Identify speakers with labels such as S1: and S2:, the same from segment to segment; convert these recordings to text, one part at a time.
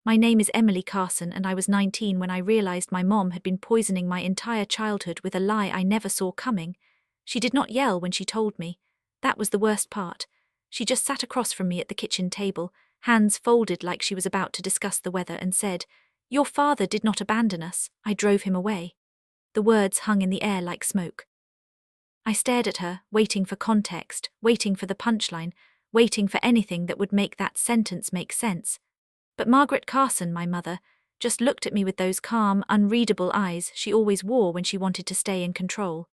S1: My name is Emily Carson and I was 19 when I realized my mom had been poisoning my entire childhood with a lie I never saw coming. She did not yell when she told me. That was the worst part. She just sat across from me at the kitchen table, hands folded like she was about to discuss the weather, and said, "Your father did not abandon us, I drove him away." The words hung in the air like smoke. I stared at her, waiting for context, waiting for the punchline, waiting for anything that would make that sentence make sense. But Margaret Carson, my mother, just looked at me with those calm, unreadable eyes she always wore when she wanted to stay in control.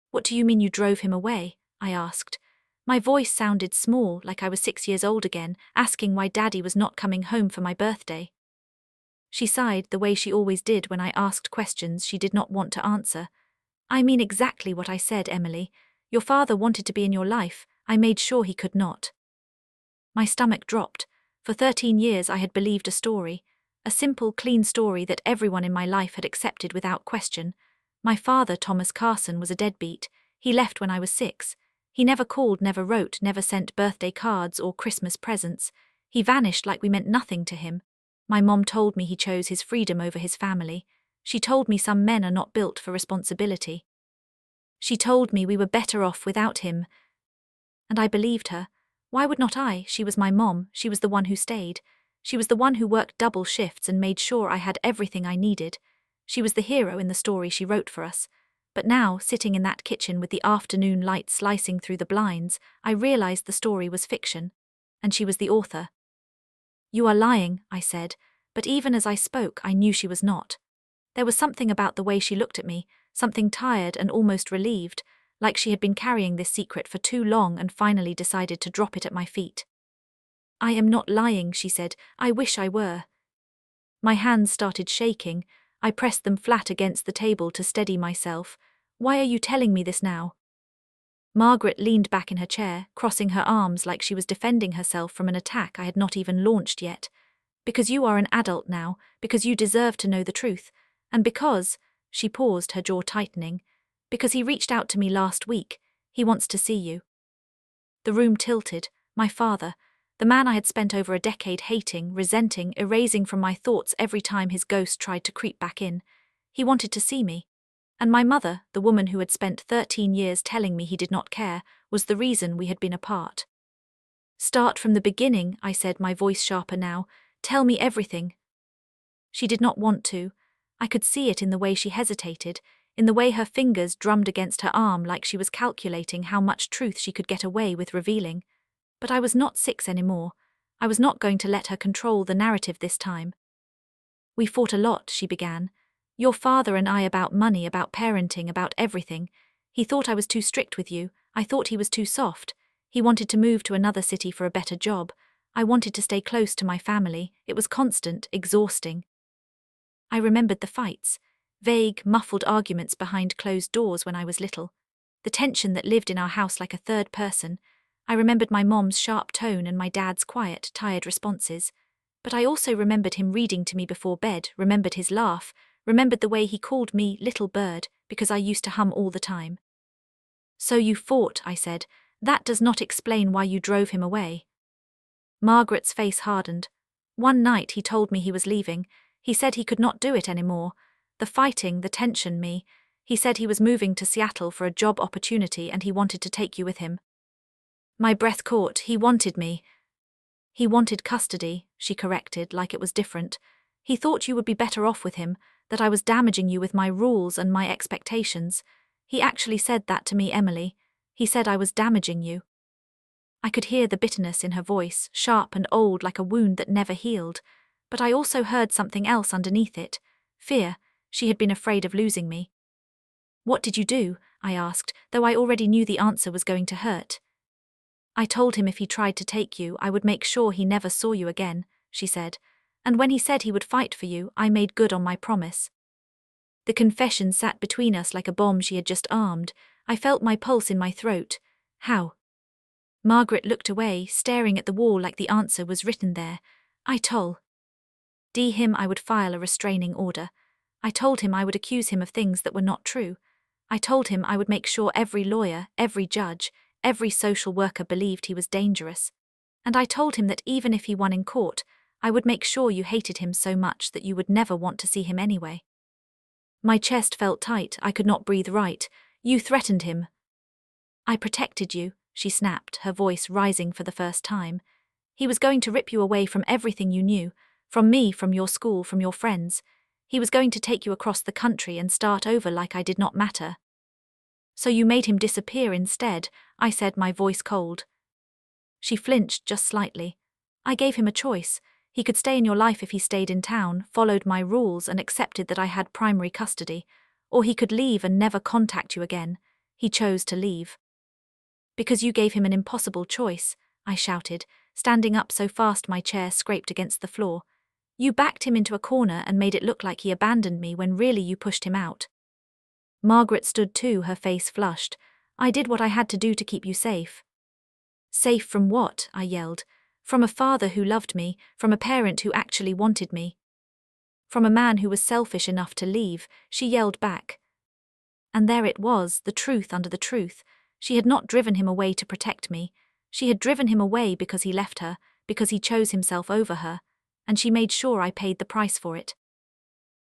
S1: "What do you mean you drove him away?" I asked. My voice sounded small, like I was 6 years old again, asking why Daddy was not coming home for my birthday. She sighed the way she always did when I asked questions she did not want to answer. "I mean exactly what I said, Emily. Your father wanted to be in your life. I made sure he could not." My stomach dropped. For 13 years I had believed a story. A simple, clean story that everyone in my life had accepted without question. My father, Thomas Carson, was a deadbeat. He left when I was 6. He never called, never wrote, never sent birthday cards or Christmas presents. He vanished like we meant nothing to him. My mom told me he chose his freedom over his family. She told me some men are not built for responsibility. She told me we were better off without him. And I believed her. Why would not I? She was my mom. She was the one who stayed. She was the one who worked double shifts and made sure I had everything I needed. She was the hero in the story she wrote for us. But now, sitting in that kitchen with the afternoon light slicing through the blinds, I realized the story was fiction. And she was the author. "You are lying," I said, but even as I spoke, I knew she was not. There was something about the way she looked at me, something tired and almost relieved, like she had been carrying this secret for too long and finally decided to drop it at my feet. "I am not lying," she said. "I wish I were." My hands started shaking. I pressed them flat against the table to steady myself. "Why are you telling me this now?" Margaret leaned back in her chair, crossing her arms like she was defending herself from an attack I had not even launched yet. "Because you are an adult now, because you deserve to know the truth, and because," she paused, her jaw tightening, "because he reached out to me last week. He wants to see you." The room tilted. My father, the man I had spent over a decade hating, resenting, erasing from my thoughts every time his ghost tried to creep back in. He wanted to see me. And my mother, the woman who had spent 13 years telling me he did not care, was the reason we had been apart. "Start from the beginning," I said, my voice sharper now. "Tell me everything." She did not want to. I could see it in the way she hesitated, in the way her fingers drummed against her arm like she was calculating how much truth she could get away with revealing. But I was not 6 anymore. I was not going to let her control the narrative this time. "We fought a lot," she began. "Your father and I, about money, about parenting, about everything. He thought I was too strict with you. I thought he was too soft. He wanted to move to another city for a better job. I wanted to stay close to my family. It was constant, exhausting." I remembered the fights, vague, muffled arguments behind closed doors when I was little. The tension that lived in our house like a third person. I remembered my mom's sharp tone and my dad's quiet, tired responses. But I also remembered him reading to me before bed, remembered his laugh, remembered the way he called me little bird because I used to hum all the time. "So you fought," I said. "That does not explain why you drove him away." Margaret's face hardened. "One night he told me he was leaving. He said he could not do it anymore. The fighting, the tension, me. He said he was moving to Seattle for a job opportunity and he wanted to take you with him." My breath caught. "He wanted me." "He wanted custody," she corrected like it was different. "He thought you would be better off with him, that I was damaging you with my rules and my expectations. He actually said that to me, Emily. He said I was damaging you." I could hear the bitterness in her voice, sharp and old like a wound that never healed. But I also heard something else underneath it. Fear. She had been afraid of losing me. "What did you do?" I asked, though I already knew the answer was going to hurt. "I told him if he tried to take you, I would make sure he never saw you again," she said. "And when he said he would fight for you, I made good on my promise." The confession sat between us like a bomb she had just armed. I felt my pulse in my throat. "How?" Margaret looked away, staring at the wall like the answer was written there. "I told him I would file a restraining order. I told him I would accuse him of things that were not true. I told him I would make sure every lawyer, every judge, every social worker believed he was dangerous. And I told him that even if he won in court, I would make sure you hated him so much that you would never want to see him anyway. My chest felt tight, I could not breathe right. You threatened him. I protected you, she snapped, her voice rising for the first time. He was going to rip you away from everything you knew, from me, from your school, from your friends. He was going to take you across the country and start over like I did not matter. So you made him disappear instead, I said, my voice cold. She flinched just slightly. I gave him a choice. He could stay in your life if he stayed in town, followed my rules and accepted that I had primary custody, or he could leave and never contact you again. He chose to leave. Because you gave him an impossible choice, I shouted, standing up so fast my chair scraped against the floor. You backed him into a corner and made it look like he abandoned me when really you pushed him out. Margaret stood too, her face flushed. I did what I had to do to keep you safe. Safe from what? I yelled. From a father who loved me, from a parent who actually wanted me. From a man who was selfish enough to leave, she yelled back. And there it was, the truth under the truth. She had not driven him away to protect me. She had driven him away because he left her, because he chose himself over her, and she made sure I paid the price for it.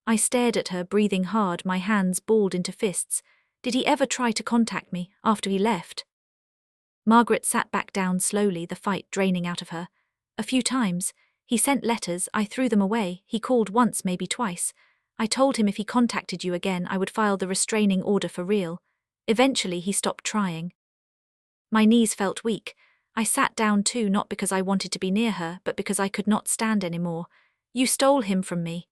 S1: I stared at her, breathing hard, my hands balled into fists. Did he ever try to contact me after he left? Margaret sat back down slowly, the fight draining out of her. A few times. He sent letters, I threw them away. He called once, maybe twice. I told him if he contacted you again, I would file the restraining order for real. Eventually he stopped trying. My knees felt weak. I sat down too, not because I wanted to be near her, but because I could not stand anymore. You stole him from me.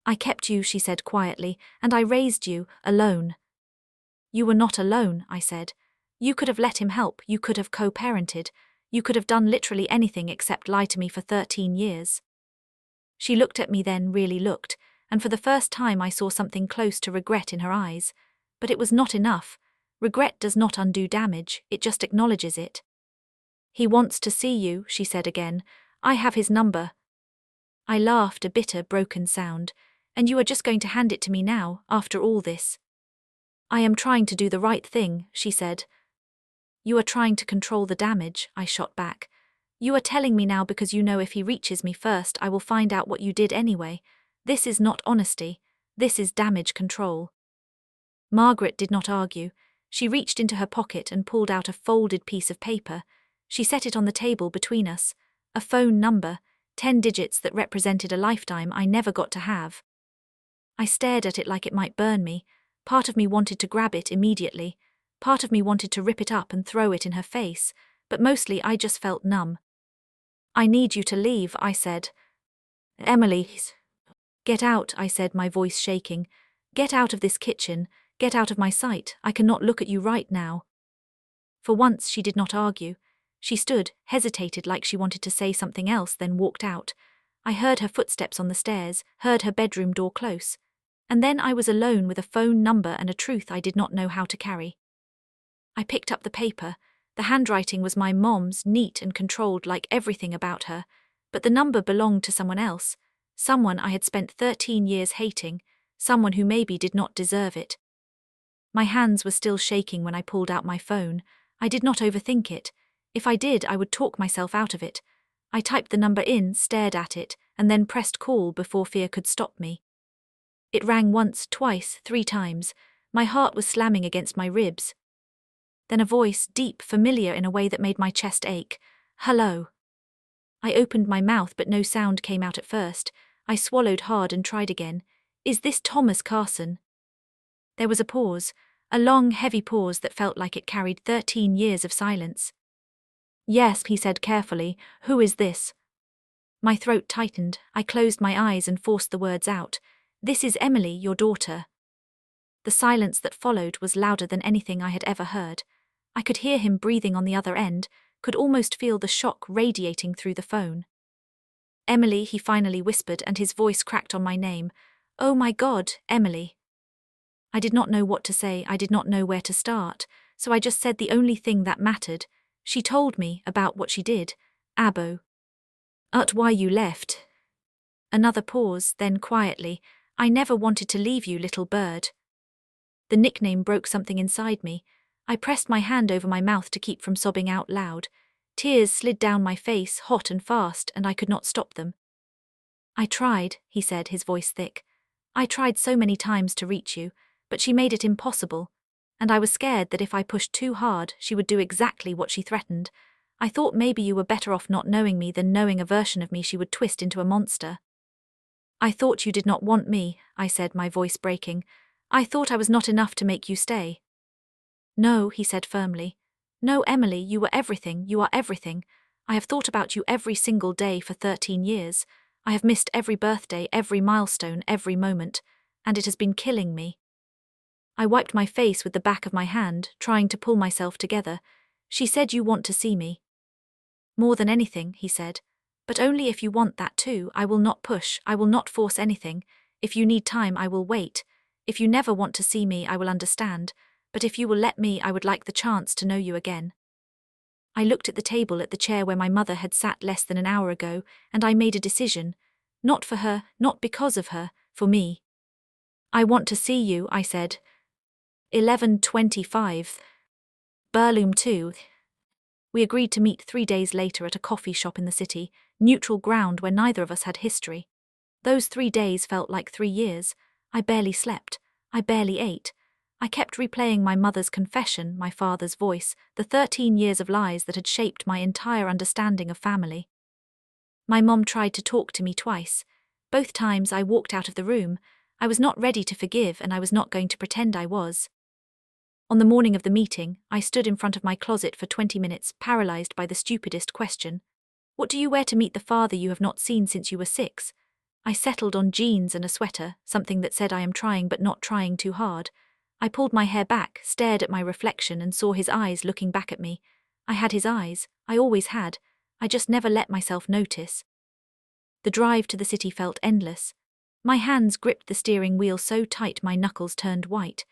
S1: I kept you, she said quietly, and I raised you, alone. You were not alone, I said. You could have let him help, you could have co-parented, you could have done literally anything except lie to me for 13 years. She looked at me then, really looked, and for the first time I saw something close to regret in her eyes. But it was not enough. Regret does not undo damage, it just acknowledges it. He wants to see you, she said again. I have his number. I laughed, a bitter, broken sound. And you are just going to hand it to me now, after all this? I am trying to do the right thing, she said. You are trying to control the damage, I shot back. You are telling me now because you know if he reaches me first I will find out what you did anyway. This is not honesty. This is damage control. Margaret did not argue. She reached into her pocket and pulled out a folded piece of paper. She set it on the table between us. A phone number, 10 digits that represented a lifetime I never got to have. I stared at it like it might burn me. Part of me wanted to grab it immediately. Part of me wanted to rip it up and throw it in her face, but mostly I just felt numb. I need you to leave, I said. Emily. Get out, I said, my voice shaking. Get out of this kitchen. Get out of my sight. I cannot look at you right now. For once she did not argue. She stood, hesitated like she wanted to say something else, then walked out. I heard her footsteps on the stairs, heard her bedroom door close. And then I was alone with a phone number and a truth I did not know how to carry. I picked up the paper. The handwriting was my mom's, neat and controlled like everything about her, but the number belonged to someone else, someone I had spent 13 years hating, someone who maybe did not deserve it. My hands were still shaking when I pulled out my phone. I did not overthink it. If I did, I would talk myself out of it. I typed the number in, stared at it, and then pressed call before fear could stop me. It rang once, twice, 3 times. My heart was slamming against my ribs. Then a voice, deep, familiar in a way that made my chest ache. Hello. I opened my mouth but no sound came out at first. I swallowed hard and tried again. Is this Thomas Carson? There was a pause, a long, heavy pause that felt like it carried 13 years of silence. Yes, he said carefully. Who is this? My throat tightened. I closed my eyes and forced the words out. This is Emily, your daughter. The silence that followed was louder than anything I had ever heard. I could hear him breathing on the other end, could almost feel the shock radiating through the phone. Emily, he finally whispered, and his voice cracked on my name. Oh my God, Emily. I did not know what to say, I did not know where to start, so I just said the only thing that mattered. She told me about what she did. Abo. Why you left. Another pause, then quietly. I never wanted to leave you, little bird. The nickname broke something inside me. I pressed my hand over my mouth to keep from sobbing out loud. Tears slid down my face, hot and fast, and I could not stop them. I tried, he said, his voice thick. I tried so many times to reach you, but she made it impossible. And I was scared that if I pushed too hard, she would do exactly what she threatened. I thought maybe you were better off not knowing me than knowing a version of me she would twist into a monster. I thought you did not want me, I said, my voice breaking. I thought I was not enough to make you stay. No, he said firmly. No, Emily, you were everything, you are everything. I have thought about you every single day for 13 years. I have missed every birthday, every milestone, every moment, and it has been killing me. I wiped my face with the back of my hand, trying to pull myself together. She said you want to see me. More than anything, he said. But only if you want that too. I will not push, I will not force anything. If you need time, I will wait. If you never want to see me, I will understand. But if you will let me, I would like the chance to know you again. I looked at the table at the chair where my mother had sat less than an hour ago, and I made a decision. Not for her, not because of her, for me. I want to see you, I said. 11:25. Burloom 2. We agreed to meet 3 days later at a coffee shop in the city, neutral ground where neither of us had history. Those 3 days felt like 3 years. I barely slept. I barely ate. I kept replaying my mother's confession, my father's voice, the 13 years of lies that had shaped my entire understanding of family. My mom tried to talk to me twice. Both times I walked out of the room. I was not ready to forgive, and I was not going to pretend I was. On the morning of the meeting, I stood in front of my closet for 20 minutes, paralyzed by the stupidest question. What do you wear to meet the father you have not seen since you were 6? I settled on jeans and a sweater, something that said I am trying but not trying too hard. I pulled my hair back, stared at my reflection, and saw his eyes looking back at me. I had his eyes, I always had. I just never let myself notice. The drive to the city felt endless. My hands gripped the steering wheel so tight my knuckles turned white.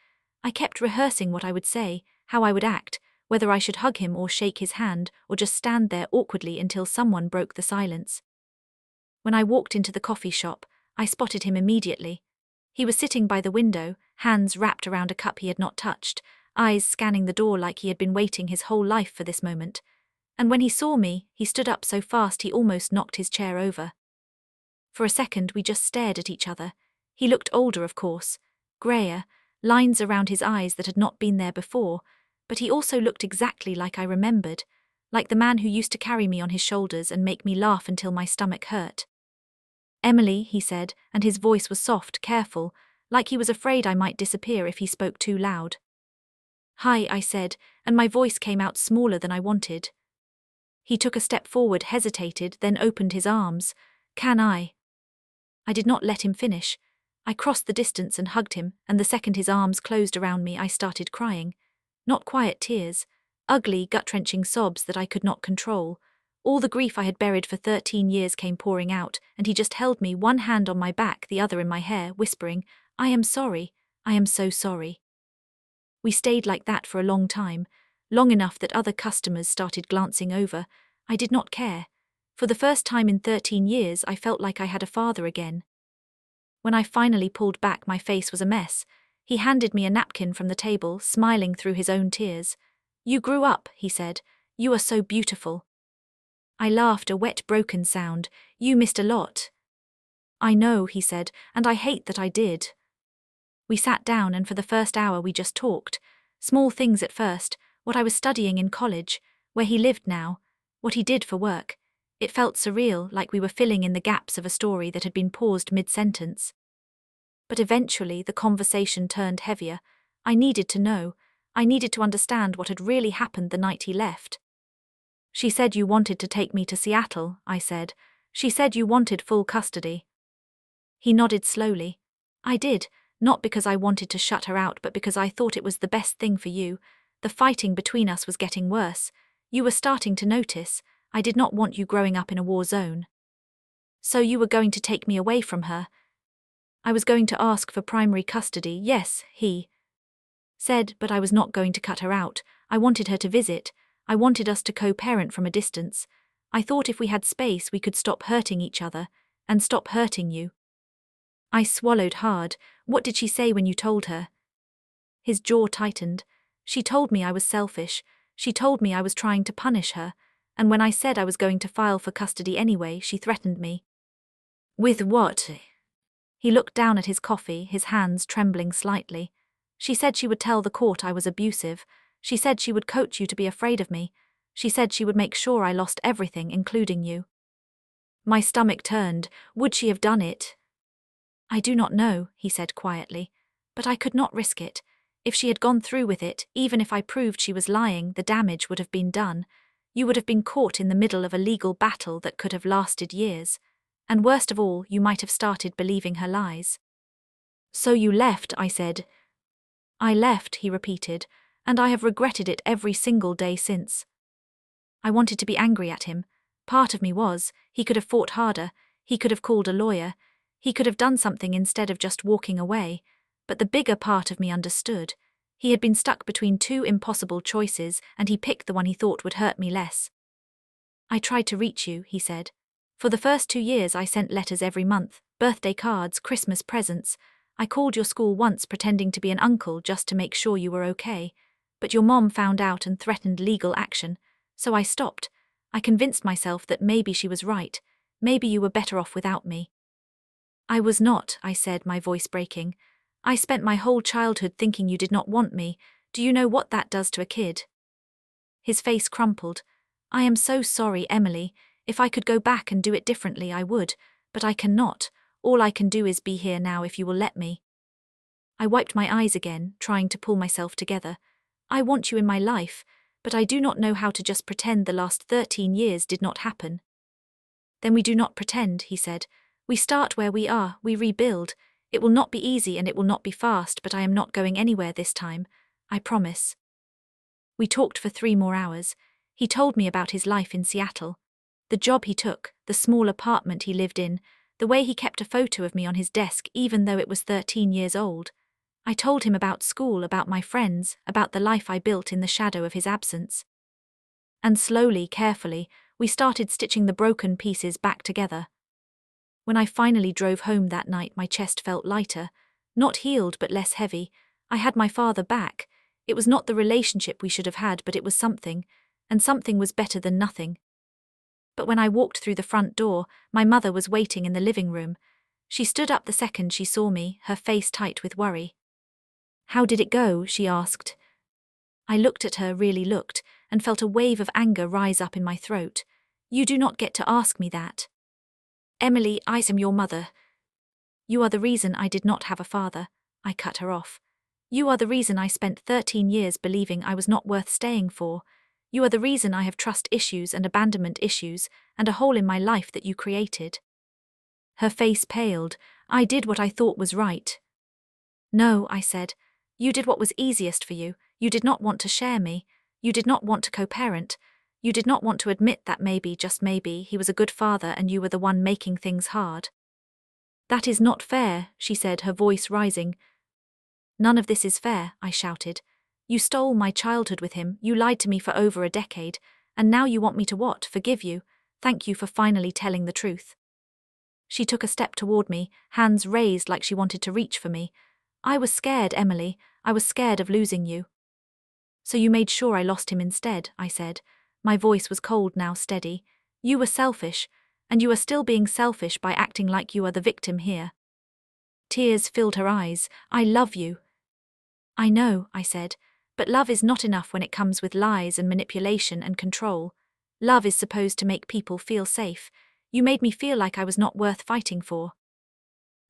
S1: I kept rehearsing what I would say, how I would act, whether I should hug him or shake his hand, or just stand there awkwardly until someone broke the silence. When I walked into the coffee shop, I spotted him immediately. He was sitting by the window, hands wrapped around a cup he had not touched, eyes scanning the door like he had been waiting his whole life for this moment. And when he saw me, he stood up so fast he almost knocked his chair over. For a second we just stared at each other. He looked older, of course, greyer, lines around his eyes that had not been there before, but he also looked exactly like I remembered, like the man who used to carry me on his shoulders and make me laugh until my stomach hurt. Emily, he said, and his voice was soft, careful, like he was afraid I might disappear if he spoke too loud. Hi, I said, and my voice came out smaller than I wanted. He took a step forward, hesitated, then opened his arms. Can I? I did not let him finish. I crossed the distance and hugged him, and the second his arms closed around me I started crying. Not quiet tears, ugly, gut-wrenching sobs that I could not control. All the grief I had buried for 13 years came pouring out, and he just held me, one hand on my back, the other in my hair, whispering, I am sorry, I am so sorry. We stayed like that for a long time, long enough that other customers started glancing over. I did not care. For the first time in 13 years I felt like I had a father again. When I finally pulled back, my face was a mess. He handed me a napkin from the table, smiling through his own tears. You grew up, he said. You are so beautiful. I laughed, a wet, broken sound. You missed a lot. I know, he said, and I hate that I did. We sat down, and for the first hour we just talked. Small things at first, what I was studying in college, where he lived now, what he did for work. It felt surreal, like we were filling in the gaps of a story that had been paused mid-sentence. But eventually the conversation turned heavier. I needed to know. I needed to understand what had really happened the night he left. She said you wanted to take me to Seattle, I said. She said you wanted full custody. He nodded slowly. I did, not because I wanted to shut her out, but because I thought it was the best thing for you. The fighting between us was getting worse. You were starting to notice. I did not want you growing up in a war zone. So you were going to take me away from her. I was going to ask for primary custody, yes, he said, but I was not going to cut her out. I wanted her to visit. I wanted us to co-parent from a distance. I thought if we had space we could stop hurting each other, and stop hurting you. I swallowed hard. What did she say when you told her? His jaw tightened. She told me I was selfish. She told me I was trying to punish her. And when I said I was going to file for custody anyway, she threatened me. With what? He looked down at his coffee, his hands trembling slightly. She said she would tell the court I was abusive. She said she would coach you to be afraid of me. She said she would make sure I lost everything, including you. My stomach turned. Would she have done it? I do not know, he said quietly, but I could not risk it. If she had gone through with it, even if I proved she was lying, the damage would have been done. You would have been caught in the middle of a legal battle that could have lasted years. And worst of all, you might have started believing her lies. So you left, I said. I left, he repeated, and I have regretted it every single day since. I wanted to be angry at him. Part of me was, he could have fought harder, he could have called a lawyer, he could have done something instead of just walking away, but the bigger part of me understood. He had been stuck between two impossible choices, and he picked the one he thought would hurt me less. I tried to reach you, he said. For the first 2 years I sent letters every month, birthday cards, Christmas presents. I called your school once pretending to be an uncle just to make sure you were okay. But your mom found out and threatened legal action, so I stopped. I convinced myself that maybe she was right. Maybe you were better off without me. I was not, I said, my voice breaking. I spent my whole childhood thinking you did not want me. Do you know what that does to a kid? His face crumpled. I am so sorry, Emily. If I could go back and do it differently, I would, but I cannot. All I can do is be here now if you will let me. I wiped my eyes again, trying to pull myself together. I want you in my life, but I do not know how to just pretend the last 13 years did not happen. Then we do not pretend, he said. We start where we are, we rebuild. It will not be easy and it will not be fast, but I am not going anywhere this time. I promise. We talked for 3 more hours. He told me about his life in Seattle. The job he took, the small apartment he lived in, the way he kept a photo of me on his desk even though it was 13 years old. I told him about school, about my friends, about the life I built in the shadow of his absence. And slowly, carefully, we started stitching the broken pieces back together. When I finally drove home that night, my chest felt lighter, not healed but less heavy. I had my father back. It was not the relationship we should have had, but it was something, and something was better than nothing. But when I walked through the front door, my mother was waiting in the living room. She stood up the second she saw me, her face tight with worry. How did it go? She asked. I looked at her, really looked, and felt a wave of anger rise up in my throat. You do not get to ask me that. Emily, I am your mother. You are the reason I did not have a father. I cut her off. You are the reason I spent 13 years believing I was not worth staying for. You are the reason I have trust issues and abandonment issues, and a hole in my life that you created. Her face paled. I did what I thought was right. No, I said. You did what was easiest for you. You did not want to share me. You did not want to co-parent. You did not want to admit that maybe, just maybe, he was a good father and you were the one making things hard. That is not fair, she said, her voice rising. None of this is fair, I shouted. You stole my childhood with him, you lied to me for over a decade, and now you want me to what? Forgive you? Thank you for finally telling the truth. She took a step toward me, hands raised like she wanted to reach for me. I was scared, Emily. I was scared of losing you. So you made sure I lost him instead, I said. My voice was cold now, steady. You were selfish, and you are still being selfish by acting like you are the victim here. Tears filled her eyes. I love you. I know, I said, but love is not enough when it comes with lies and manipulation and control. Love is supposed to make people feel safe. You made me feel like I was not worth fighting for.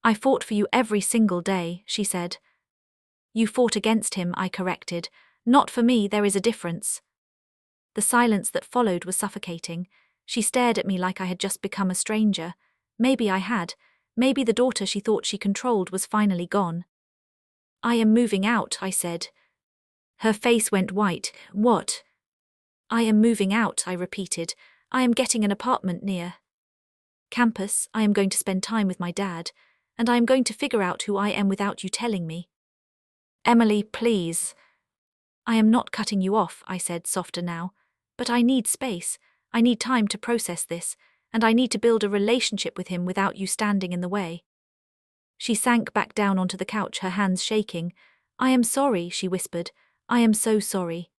S1: I fought for you every single day, she said. You fought against him, I corrected. Not for me, there is a difference. The silence that followed was suffocating. She stared at me like I had just become a stranger. Maybe I had. Maybe the daughter she thought she controlled was finally gone. I am moving out, I said. Her face went white. What? I am moving out, I repeated. I am getting an apartment near campus. I am going to spend time with my dad, and I am going to figure out who I am without you telling me. Emily, please. I am not cutting you off, I said, softer now, but I need space. I need time to process this, and I need to build a relationship with him without you standing in the way. She sank back down onto the couch, her hands shaking. I am sorry, she whispered. I am so sorry.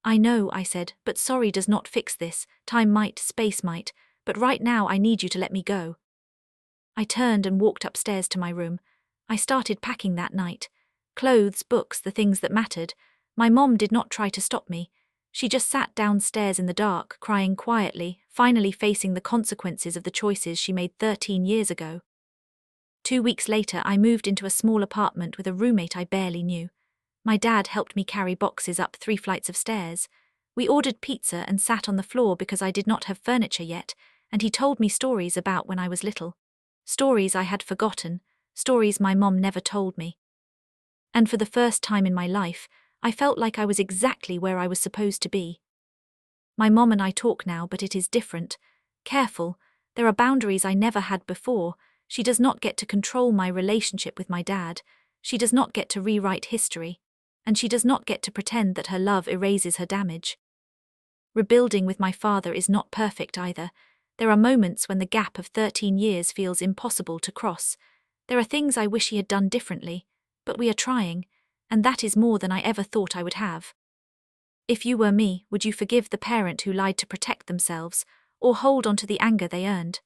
S1: I know, I said, but sorry does not fix this. Time might, space might, but right now I need you to let me go. I turned and walked upstairs to my room. I started packing that night. Clothes, books, the things that mattered. My mom did not try to stop me. She just sat downstairs in the dark, crying quietly, finally facing the consequences of the choices she made 13 years ago. 2 weeks later, I moved into a small apartment with a roommate I barely knew. My dad helped me carry boxes up 3 flights of stairs. We ordered pizza and sat on the floor because I did not have furniture yet, and he told me stories about when I was little. Stories I had forgotten, stories my mom never told me. And for the first time in my life, I felt like I was exactly where I was supposed to be. My mom and I talk now, but it is different. Careful, there are boundaries I never had before. She does not get to control my relationship with my dad. She does not get to rewrite history. And she does not get to pretend that her love erases her damage. Rebuilding with my father is not perfect either. There are moments when the gap of 13 years feels impossible to cross. There are things I wish he had done differently, but we are trying, and that is more than I ever thought I would have. If you were me, would you forgive the parent who lied to protect themselves, or hold on to the anger they earned?